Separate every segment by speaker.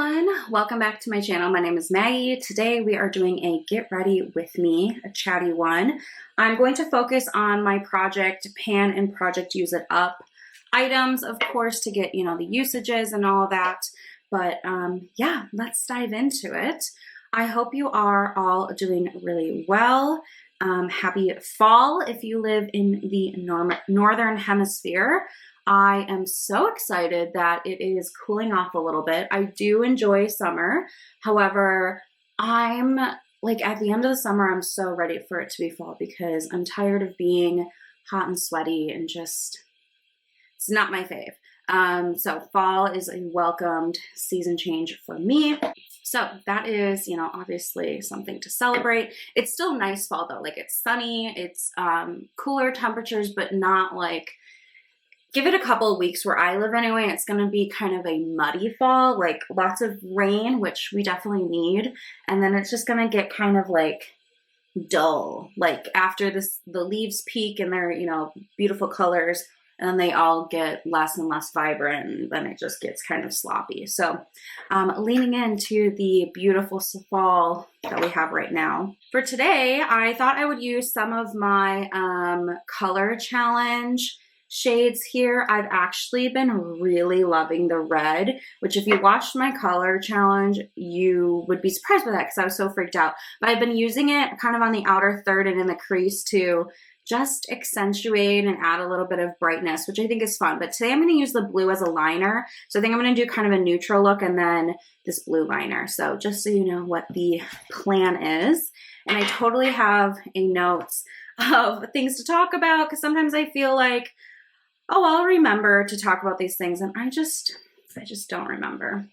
Speaker 1: everyone, welcome back to my channel. My name is Maggie. Today we are doing a get ready with me, a chatty one. I'm going to focus on my project pan and project use it up items, of course, to get, the usages and all that. But yeah, let's dive into it. I hope you are all doing really well. Happy fall if you live in the northern hemisphere. I am so excited that it is cooling off a little bit. I do enjoy summer. However, I'm like at the end of the summer, I'm so ready for it to be fall because I'm tired of being hot and sweaty and just, it's not my fave. So fall is a welcomed season change for me. So that is, obviously something to celebrate. It's still nice fall though. Like it's sunny, it's cooler temperatures, but not like, give it a couple of weeks where I live anyway. It's going to be kind of a muddy fall, like lots of rain, which we definitely need. And then it's just going to get kind of like dull, like after the leaves peak and they're, beautiful colors, and then they all get less and less vibrant, and then it just gets kind of sloppy. So leaning into the beautiful fall that we have right now. For today, I thought I would use some of my color challenge shades here. I've actually been really loving the red, which if you watched my color challenge, you would be surprised by that because I was so freaked out. But I've been using it kind of on the outer third and in the crease to just accentuate and add a little bit of brightness, which I think is fun. But today I'm going to use the blue as a liner. So I think I'm going to do kind of a neutral look and then this blue liner. So just so you know what the plan is. And I totally have a notes of things to talk about because sometimes I feel like, oh, I'll remember to talk about these things, and I just don't remember.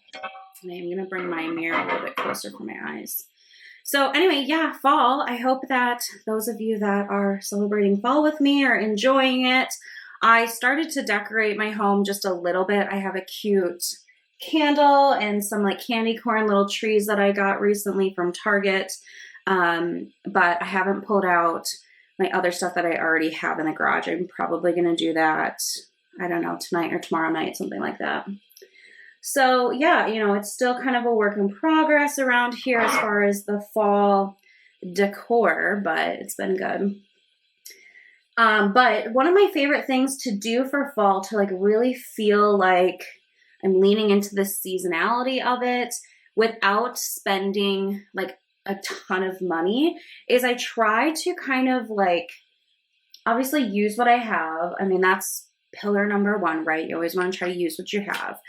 Speaker 1: And I'm gonna bring my mirror a little bit closer for my eyes. So anyway, yeah, fall. I hope that those of you that are celebrating fall with me are enjoying it. I started to decorate my home just a little bit. I have a cute candle and some like candy corn little trees that I got recently from Target, but I haven't pulled out my other stuff that I already have in the garage. I'm probably going to do that, I don't know, tonight or tomorrow night, something like that. So yeah, it's still kind of a work in progress around here as far as the fall decor, but it's been good. But one of my favorite things to do for fall to like really feel like I'm leaning into the seasonality of it without spending like a ton of money is I try to kind of like obviously use what I have. I mean, that's pillar number one, right? You always want to try to use what you have.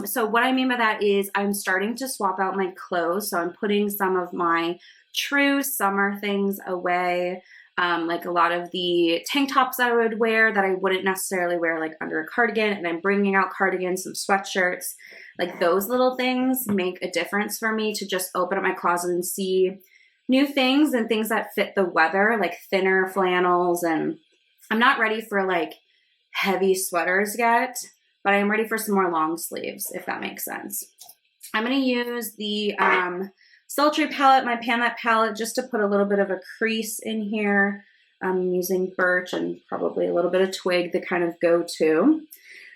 Speaker 1: So what I mean by that is I'm starting to swap out my clothes. So I'm putting some of my true summer things away. Like a lot of the tank tops I would wear that I wouldn't necessarily wear like under a cardigan, and I'm bringing out cardigans, some sweatshirts, like those little things make a difference for me to just open up my closet and see new things and things that fit the weather, like thinner flannels. And I'm not ready for like heavy sweaters yet, but I'm ready for some more long sleeves, if that makes sense. I'm going to use the Sultry palette, my Pan That palette, just to put a little bit of a crease in here. I'm using birch and probably a little bit of twig, the kind of go-to.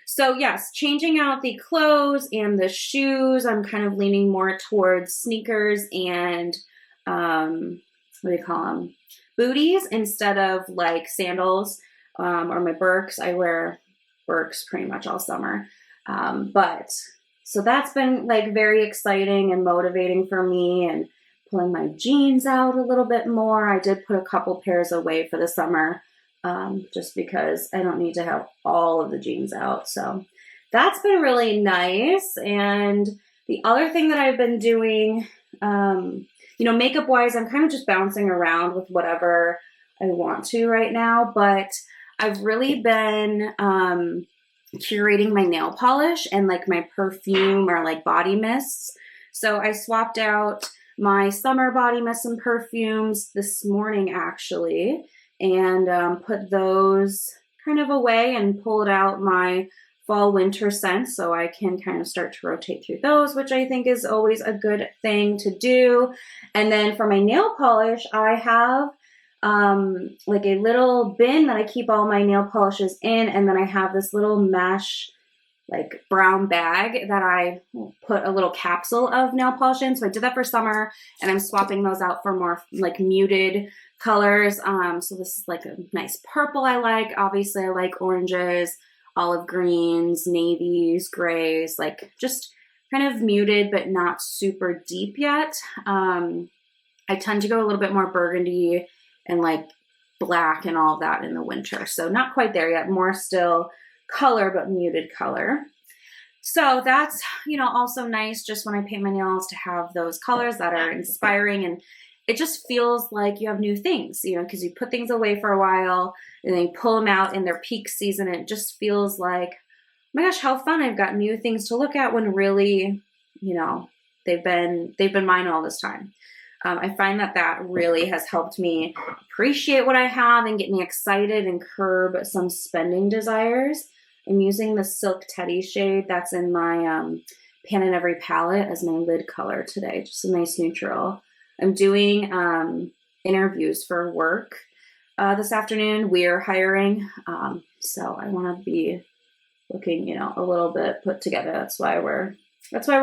Speaker 1: So yes, changing out the clothes and the shoes. I'm kind of leaning more towards sneakers and what do you call them? Booties instead of like sandals or my Birks. I wear Birks pretty much all summer. So that's been like very exciting and motivating for me, and pulling my jeans out a little bit more. I did put a couple pairs away for the summer just because I don't need to have all of the jeans out. So that's been really nice. And the other thing that I've been doing, makeup wise, I'm kind of just bouncing around with whatever I want to right now, but I've really been curating my nail polish and like my perfume or like body mists. So I swapped out my summer body mists and perfumes this morning actually, and put those kind of away and pulled out my fall winter scents so I can kind of start to rotate through those, which I think is always a good thing to do. And then for my nail polish, I have like a little bin that I keep all my nail polishes in, and then I have this little mesh like brown bag that I put a little capsule of nail polish in. So I did that for summer, and I'm swapping those out for more like muted colors. So this is like a nice purple I like. Obviously I like oranges, olive greens, navies, grays, like just kind of muted but not super deep yet. I tend to go a little bit more burgundy and like black and all that in the winter. So not quite there yet, more still color, but muted color. So that's, also nice just when I paint my nails to have those colors that are inspiring, and it just feels like you have new things, because you put things away for a while and then you pull them out in their peak season. And it just feels like, oh my gosh, how fun. I've got new things to look at when really, they've been mine all this time. I find that really has helped me appreciate what I have and get me excited and curb some spending desires. I'm using the Silk Teddy shade that's in my Pan in Every palette as my lid color today. Just a nice neutral. I'm doing interviews for work this afternoon. We're hiring, so I want to be looking, a little bit put together. That's why we're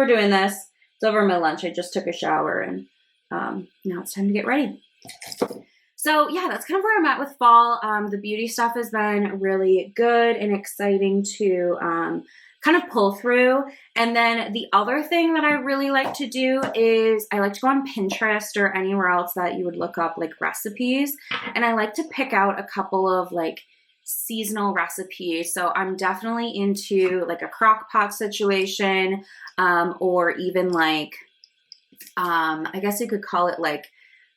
Speaker 1: doing this. It's over my lunch. I just took a shower, and now it's time to get ready. So yeah, that's kind of where I'm at with fall. The beauty stuff has been really good and exciting to kind of pull through. And then the other thing that I really like to do is I like to go on Pinterest or anywhere else that you would look up like recipes. And I like to pick out a couple of like seasonal recipes. So I'm definitely into like a crock pot situation, or even like, I guess you could call it like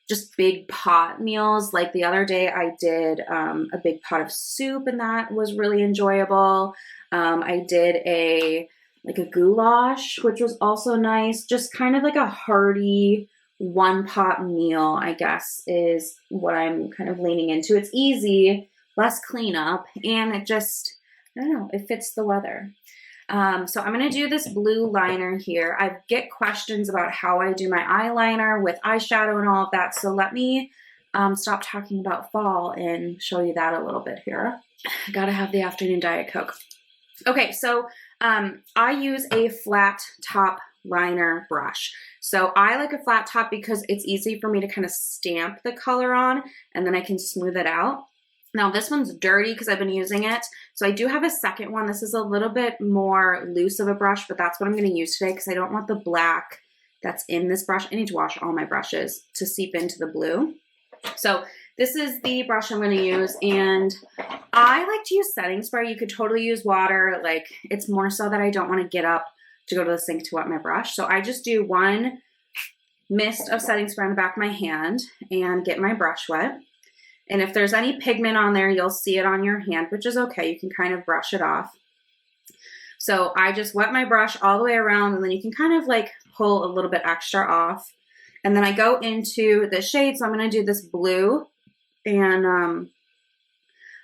Speaker 1: just big pot meals. Like the other day I did a big pot of soup, and that was really enjoyable. I did a goulash, which was also nice. Just kind of like a hearty one pot meal, I guess, is what I'm kind of leaning into. It's easy, less cleanup, and it just, I don't know, it fits the weather. So I'm going to do this blue liner here. I get questions about how I do my eyeliner with eyeshadow and all of that. So let me stop talking about fall and show you that a little bit here. Got to have the afternoon Diet Coke. Okay, so I use a flat top liner brush. So I like a flat top because it's easy for me to kind of stamp the color on, and then I can smooth it out. Now this one's dirty because I've been using it. So I do have a second one. This is a little bit more loose of a brush, but that's what I'm going to use today because I don't want the black that's in this brush. I need to wash all my brushes to seep into the blue. So this is the brush I'm going to use, and I like to use setting spray. You could totally use water. Like, it's more so that I don't want to get up to go to the sink to wet my brush. So I just do one mist of setting spray on the back of my hand and get my brush wet. And if there's any pigment on there, you'll see it on your hand, which is okay. You can kind of brush it off. So I just wet my brush all the way around, and then you can kind of like pull a little bit extra off. And then I go into the shade. So I'm going to do this blue, and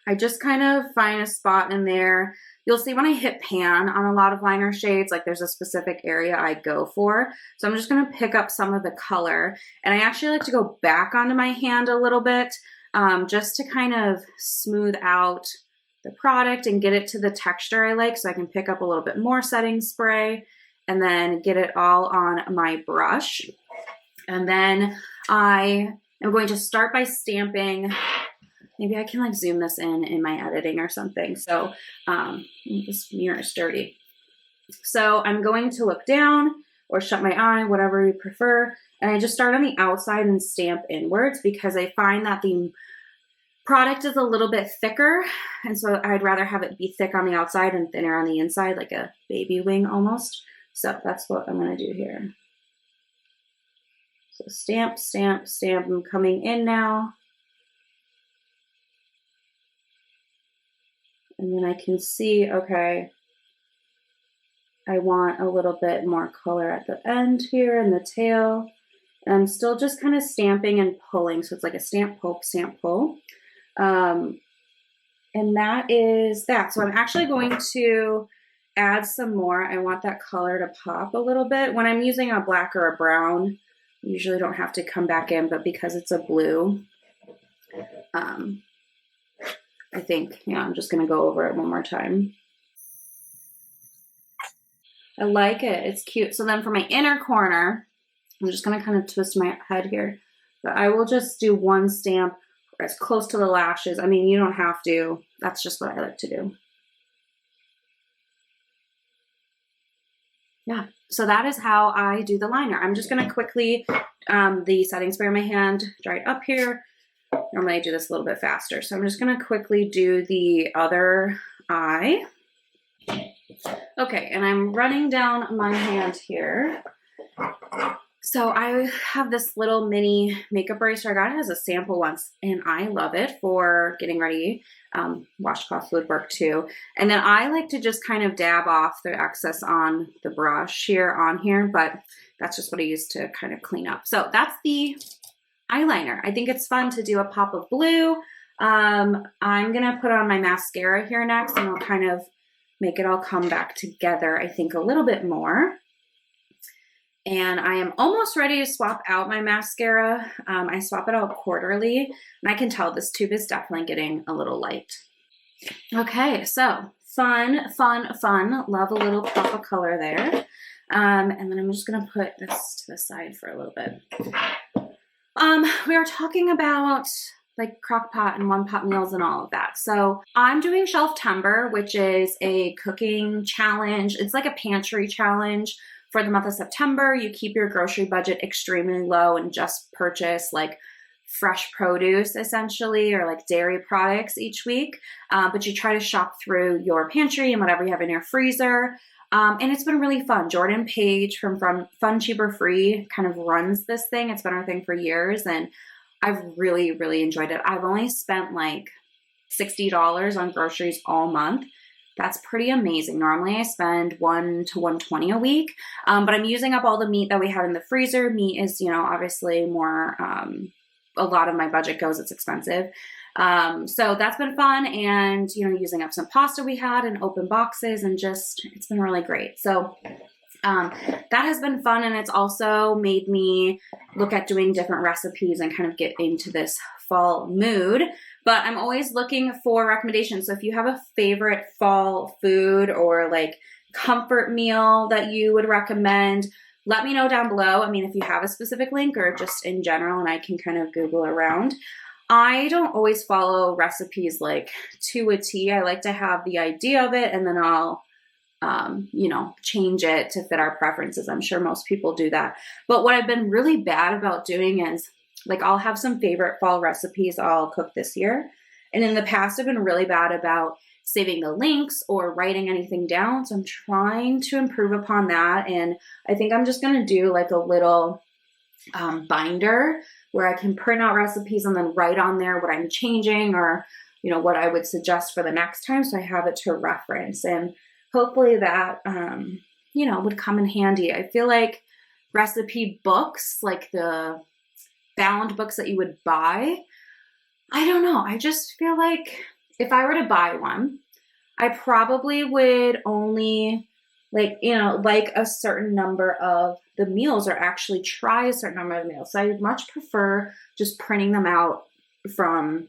Speaker 1: I just kind of find a spot in there. You'll see when I hit pan on a lot of liner shades, like there's a specific area I go for. So I'm just going to pick up some of the color, and I actually like to go back onto my hand a little bit, just to kind of smooth out the product and get it to the texture I like, so I can pick up a little bit more setting spray and then get it all on my brush. And then I am going to start by stamping. Maybe I can like zoom this in my editing or something. So this mirror is dirty. So I'm going to look down or shut my eye, whatever you prefer. And I just start on the outside and stamp inwards because I find that the product is a little bit thicker. And so I'd rather have it be thick on the outside and thinner on the inside, like a baby wing almost. So that's what I'm going to do here. So stamp, stamp, stamp. I'm coming in now. And then I can see, okay, I want a little bit more color at the end here in the tail. And I'm still just kind of stamping and pulling. So it's like a stamp, pull, stamp, pull. And that is that. So I'm actually going to add some more. I want that color to pop a little bit. When I'm using a black or a brown, I usually don't have to come back in, but because it's a blue, I think, I'm just going to go over it one more time. I like it. It's cute. So then for my inner corner, I'm just going to kind of twist my head here. But I will just do one stamp as close to the lashes. I mean, you don't have to. That's just what I like to do. Yeah, so that is how I do the liner. I'm just going to quickly, the setting spray in my hand, dry it up here. Normally I do this a little bit faster. So I'm just going to quickly do the other eye. Okay, and I'm running down my hand here. So I have this little mini makeup eraser. I got it as a sample once, and I love it for getting ready. Washcloth would work too. And then I like to just kind of dab off the excess on the brush here on here, but that's just what I use to kind of clean up. So that's the eyeliner. I think it's fun to do a pop of blue. I'm gonna put on my mascara here next, and I'll kind of make it all come back together, I think, a little bit more. And I am almost ready to swap out my mascara. I swap it out quarterly, and I can tell this tube is definitely getting a little light. Okay, so fun, fun, fun. Love a little pop of color there. And then I'm just gonna put this to the side for a little bit. We are talking about like crock pot and one pot meals and all of that. So I'm doing Shelftember, which is a cooking challenge. It's like a pantry challenge. For the month of September, you keep your grocery budget extremely low and just purchase like fresh produce essentially, or like dairy products each week. But you try to shop through your pantry and whatever you have in your freezer. And it's been really fun. Jordan Page from Fun Cheaper Free kind of runs this thing. It's been our thing for years, and I've really, really enjoyed it. I've only spent like $60 on groceries all month. That's pretty amazing. Normally I spend $100 to $120 a week, but I'm using up all the meat that we had in the freezer. Meat is, you know, obviously more, a lot of my budget goes, it's expensive. So that's been fun, and, you know, using up some pasta we had in open boxes, and just, it's been really great. So that has been fun, and it's also made me look at doing different recipes and kind of get into this fall mood. But I'm always looking for recommendations. So if you have a favorite fall food or like comfort meal that you would recommend, let me know down below. I mean, if you have a specific link or just in general, and I can kind of Google around. I don't always follow recipes like to a T. I like to have the idea of it, and then I'll you know, change it to fit our preferences. I'm sure most people do that. But what I've been really bad about doing is, like, I'll have some favorite fall recipes I'll cook this year. And in the past, I've been really bad about saving the links or writing anything down. So I'm trying to improve upon that. And I think I'm just going to do like a little binder where I can print out recipes and then write on there what I'm changing, or, you know, what I would suggest for the next time, so I have it to reference. And hopefully that, you know, would come in handy. I feel like recipe books, like the bound books that you would buy, I don't know. I just feel like if I were to buy one, I probably would only like, you know, like a certain number of the meals, or actually try a certain number of meals. So I would much prefer just printing them out from,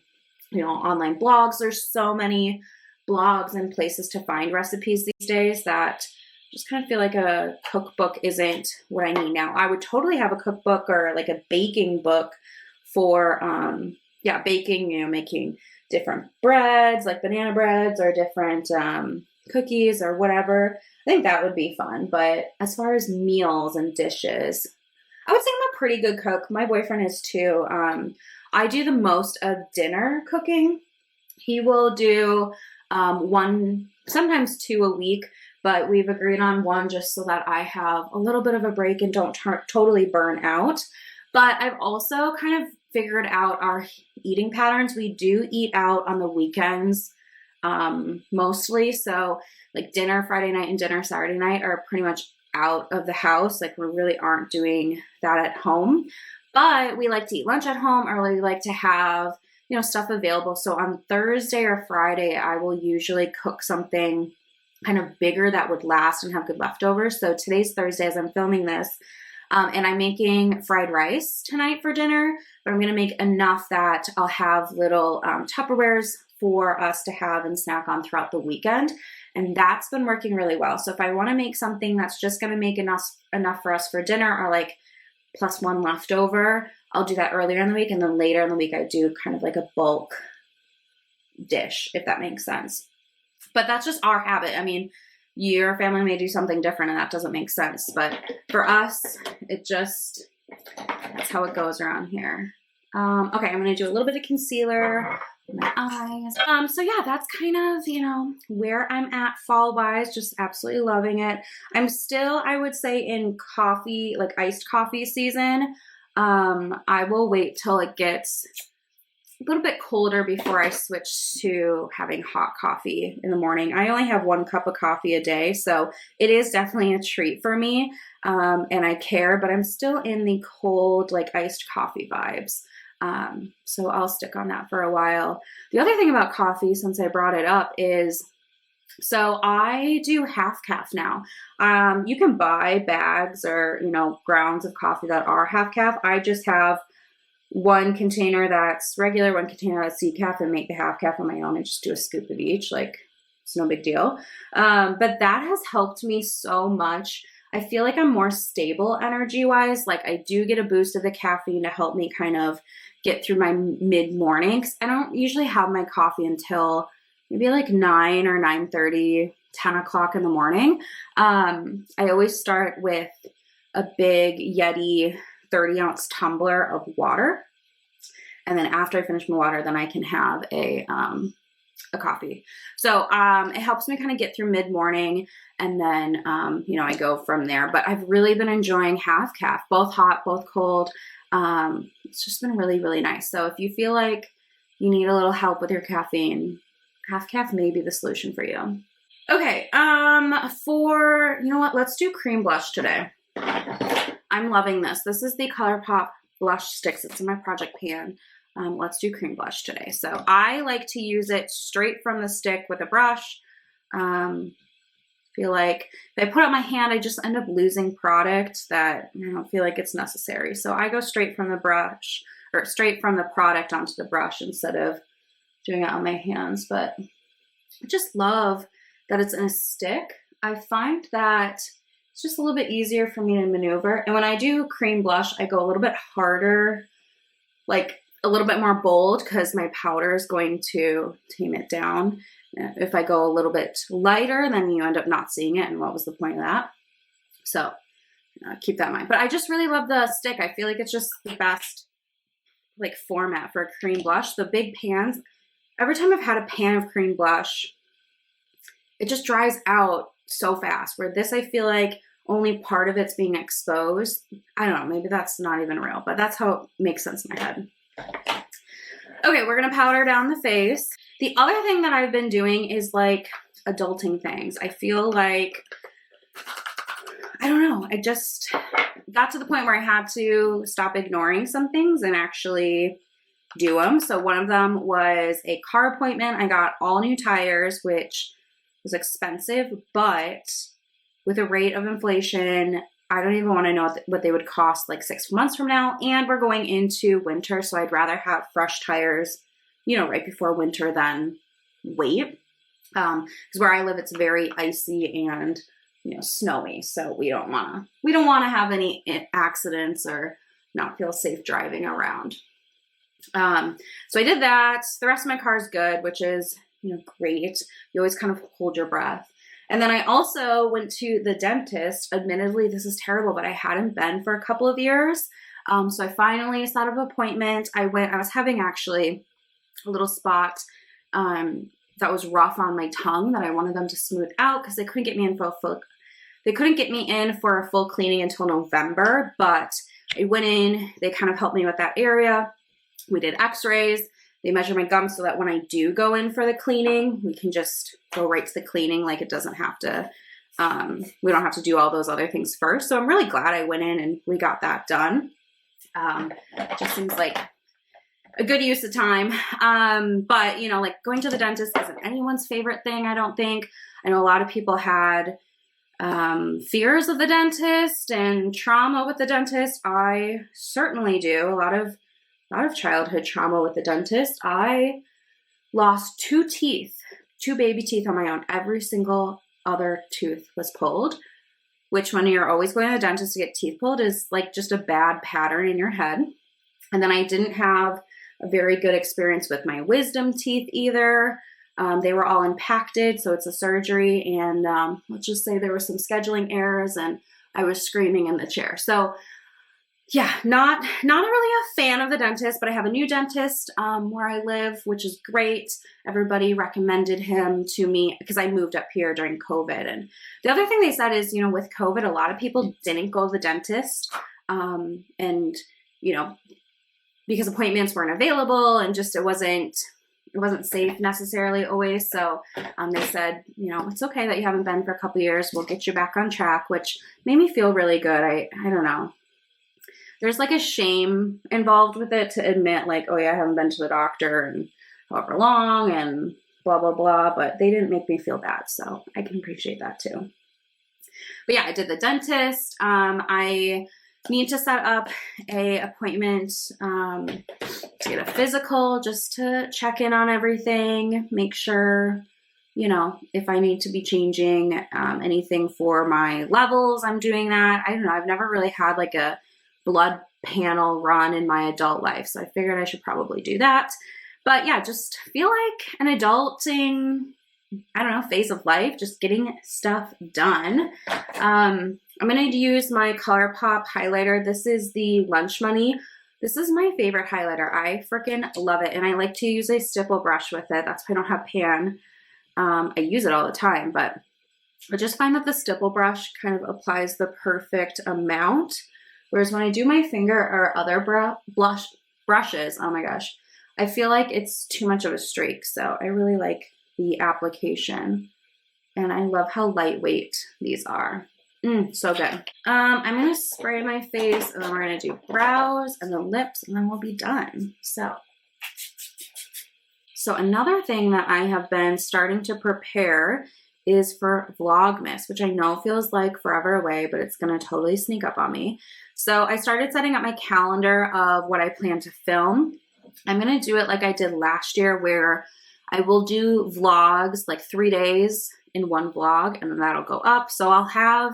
Speaker 1: you know, online blogs. There's so many blogs and places to find recipes these days that just kind of feel like a cookbook isn't what I need now. I would totally have a cookbook or like a baking book for, yeah, baking, you know, making different breads, like banana breads, or different cookies or whatever. I think that would be fun. But as far as meals and dishes, I would say I'm a pretty good cook. My boyfriend is too. I do the most of dinner cooking. He will do one, sometimes two a week, but we've agreed on one just so that I have a little bit of a break and don't totally burn out. But I've also kind of figured out our eating patterns. We do eat out on the weekends mostly. So like dinner Friday night and dinner Saturday night are pretty much out of the house. Like, we really aren't doing that at home. But we like to eat lunch at home, or we like to have, you know, stuff available. So on Thursday or Friday, I will usually cook something kind of bigger that would last and have good leftovers. So today's Thursday as I'm filming this, and I'm making fried rice tonight for dinner, but I'm going to make enough that I'll have little Tupperwares for us to have and snack on throughout the weekend. And that's been working really well. So if I want to make something that's just going to make enough for us for dinner, or like plus one leftover, I'll do that earlier in the week. And then later in the week, I do kind of like a bulk dish, if that makes sense. But that's just our habit. I mean, your family may do something different and that doesn't make sense. But for us, that's how it goes around here. Okay, I'm going to do a little bit of concealer in my eyes. So yeah, that's kind of, where I'm at fall-wise, just absolutely loving it. I'm still, I would say, in coffee, like iced coffee season. I will wait till it gets a little bit colder before I switch to having hot coffee in the morning. I only have 1 cup of coffee a day, so it is definitely a treat for me, and I care, but I'm still in the cold, like iced coffee vibes. So I'll stick on that for a while. The other thing about coffee, since I brought it up, is so I do half calf now. You can buy bags or, grounds of coffee that are half calf. I just have 1 container that's regular, 1 container that's decaf, and make the half calf on my own. I just do a scoop of each, like it's no big deal. But that has helped me so much. I feel like I'm more stable energy-wise. Like I do get a boost of the caffeine to help me kind of get through my mid-mornings. I don't usually have my coffee until maybe like 9 or 9:30, 10 o'clock in the morning. I always start with a big Yeti 30-ounce tumbler of water. And then after I finish my water, then I can have a coffee. So it helps me kind of get through mid-morning, and then, I go from there. But I've really been enjoying half calf, both hot, both cold. It's just been really, really nice. So if you feel like you need a little help with your caffeine, half calf may be the solution for you. Okay, let's do cream blush today. I'm loving this. This is the ColourPop blush sticks. It's in my project pan. Let's do cream blush today. So I like to use it straight from the stick with a brush. Feel like if I put it on my hand, I just end up losing product that I don't feel like it's necessary. So I go straight from the brush, or straight from the product onto the brush instead of doing it on my hands. But I just love that it's in a stick. I find that it's just a little bit easier for me to maneuver. And when I do cream blush, I go a little bit harder, like a little bit more bold, because my powder is going to tame it down. If I go a little bit lighter, then you end up not seeing it, and what was the point of that? So keep that in mind. But I just really love the stick. I feel like it's just the best like format for a cream blush. The big pans, every time I've had a pan of cream blush, it just dries out so fast. Where this, I feel like only part of it's being exposed. I don't know, maybe that's not even real, but that's how it makes sense in my head. Okay, we're gonna powder down the face. The other thing that I've been doing is like adulting things. I feel like, I don't know, I just got to the point where I had to stop ignoring some things and actually do them. So one of them was a car appointment. I got all new tires, which was expensive, but with a rate of inflation, I don't even want to know what they would cost like 6 months from now. And we're going into winter, so I'd rather have fresh tires, right before winter than wait. Because where I live, it's very icy and snowy, so we don't want to have any accidents or not feel safe driving around. So I did that. The rest of my car is good, which is great. You always kind of hold your breath. And then I also went to the dentist. Admittedly, this is terrible, but I hadn't been for a couple of years. So I finally set up an appointment. I was having actually a little spot that was rough on my tongue that I wanted them to smooth out, because they couldn't get me in for a full cleaning until November. But I went in, they kind of helped me with that area. We did x-rays. They measure my gums so that when I do go in for the cleaning, we can just go right to the cleaning. Like it doesn't have to, we don't have to do all those other things first. So I'm really glad I went in and we got that done. It just seems like a good use of time. But like going to the dentist isn't anyone's favorite thing, I don't think. I know a lot of people had fears of the dentist and trauma with the dentist. I certainly do. A lot of childhood trauma with the dentist. I lost 2 teeth, 2 baby teeth on my own. Every single other tooth was pulled, which when you're always going to the dentist to get teeth pulled is like just a bad pattern in your head. And then I didn't have a very good experience with my wisdom teeth either. They were all impacted, so it's a surgery, and let's just say there were some scheduling errors and I was screaming in the chair. So yeah, not really a fan of the dentist, but I have a new dentist where I live, which is great. Everybody recommended him to me because I moved up here during COVID. And the other thing they said is, you know, with COVID, a lot of people didn't go to the dentist, and, you know, because appointments weren't available and just it wasn't safe necessarily always. So they said, you know, it's okay that you haven't been for a couple years. We'll get you back on track, which made me feel really good. I don't know. There's like a shame involved with it to admit like, oh yeah, I haven't been to the doctor in however long and blah, blah, blah. But they didn't make me feel bad. So I can appreciate that too. But yeah, I did the dentist. I need to set up a appointment to get a physical just to check in on everything, make sure, you know, if I need to be changing anything for my levels, I'm doing that. I don't know. I've never really had like a blood panel run in my adult life, so I figured I should probably do that. But yeah, just feel like an adulting, I don't know, phase of life, just getting stuff done. I'm going to use my ColourPop highlighter. This is the Lunch Money. This is my favorite highlighter. I freaking love it. And I like to use a stipple brush with it. That's why I don't have pan. I use it all the time, but I just find that the stipple brush kind of applies the perfect amount. Whereas when I do my finger or other brushes, oh my gosh, I feel like it's too much of a streak. So I really like the application. And I love how lightweight these are. So good. I'm going to spray my face, and then we're going to do brows and then lips, and then we'll be done. So another thing that I have been starting to prepare is for Vlogmas, which I know feels like forever away, but it's going to totally sneak up on me. So I started setting up my calendar of what I plan to film. I'm going to do it like I did last year, where I will do vlogs, like 3 days in one vlog, and then that'll go up. So I'll have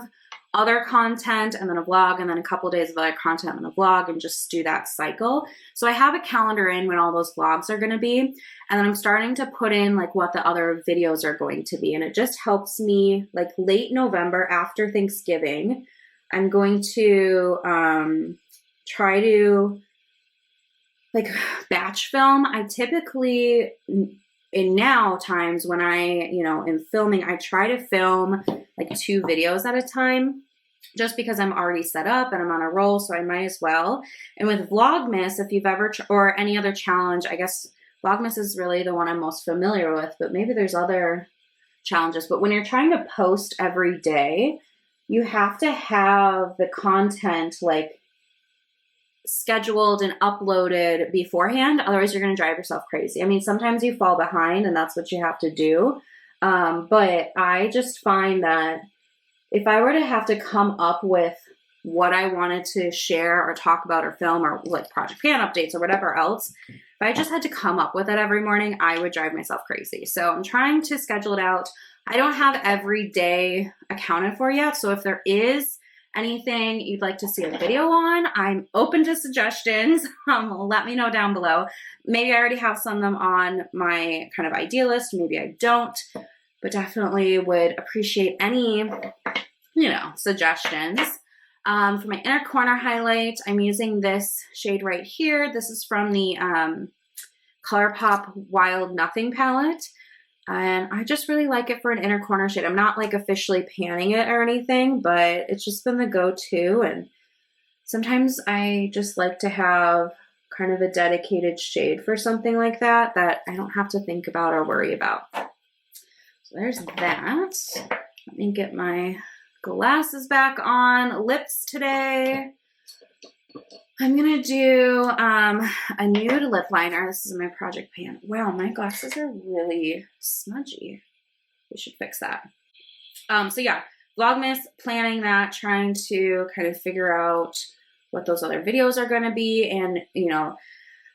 Speaker 1: other content and then a vlog and then a couple days of other content and a vlog, and just do that cycle. So I have a calendar in when all those vlogs are going to be, and then I'm starting to put in like what the other videos are going to be. And it just helps me like late November after Thanksgiving. I'm going to try to like batch film. I typically, in now times when I, you know, am filming, I try to film like 2 videos at a time, just because I'm already set up and I'm on a roll, so I might as well. And with Vlogmas, if you've ever, or any other challenge, I guess Vlogmas is really the one I'm most familiar with, but maybe there's other challenges. But when you're trying to post every day, you have to have the content like scheduled and uploaded beforehand. Otherwise, you're going to drive yourself crazy. I mean, sometimes you fall behind and that's what you have to do. But I just find that if I were to have to come up with what I wanted to share or talk about or film or like Project Pan updates or whatever else, if I just had to come up with it every morning, I would drive myself crazy. So I'm trying to schedule it out. I don't have every day accounted for yet. So if there is anything you'd like to see a video on, I'm open to suggestions. Let me know down below. Maybe I already have some of them on my kind of idea list. Maybe I don't, but definitely would appreciate any, you know, suggestions. For my inner corner highlight, I'm using this shade right here. This is from the ColourPop Wild Nothing palette. And I just really like it for an inner corner shade. I'm not like officially panning it or anything, but it's just been the go-to. And sometimes I just like to have kind of a dedicated shade for something like that, that I don't have to think about or worry about. So there's that. Let me get my glasses back on. Lips today. I'm going to do a nude lip liner. This is my Project Pan. Wow, my glasses are really smudgy. We should fix that. So yeah, Vlogmas, planning that, trying to kind of figure out what those other videos are going to be. And, you know,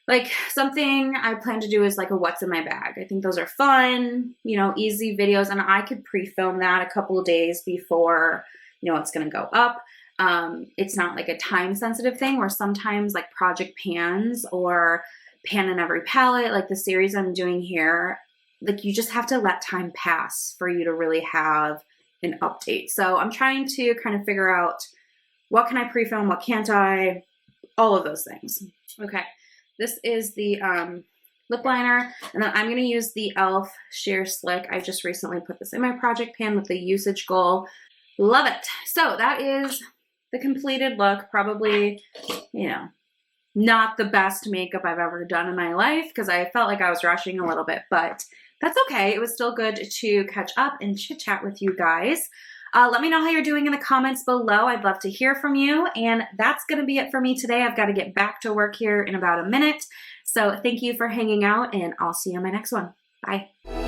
Speaker 1: Like something I plan to do is like a what's in my bag. I think those are fun, you know, easy videos, and I could pre-film that a couple of days before, you know, it's going to go up. It's not like a time sensitive thing where sometimes like project pans or pan in every palette, like the series I'm doing here, like you just have to let time pass for you to really have an update. So I'm trying to kind of figure out what can I pre-film, what can't I, all of those things. Okay. This is the lip liner, and then I'm going to use the e.l.f. Sheer Slick. I just recently put this in my project pan with the usage goal. Love it. So that is the completed look. Probably, you know, not the best makeup I've ever done in my life because I felt like I was rushing a little bit, but that's okay. It was still good to catch up and chit chat with you guys. Let me know how you're doing in the comments below. I'd love to hear from you. And that's going to be it for me today. I've got to get back to work here in about a minute. So thank you for hanging out, and I'll see you on my next one. Bye.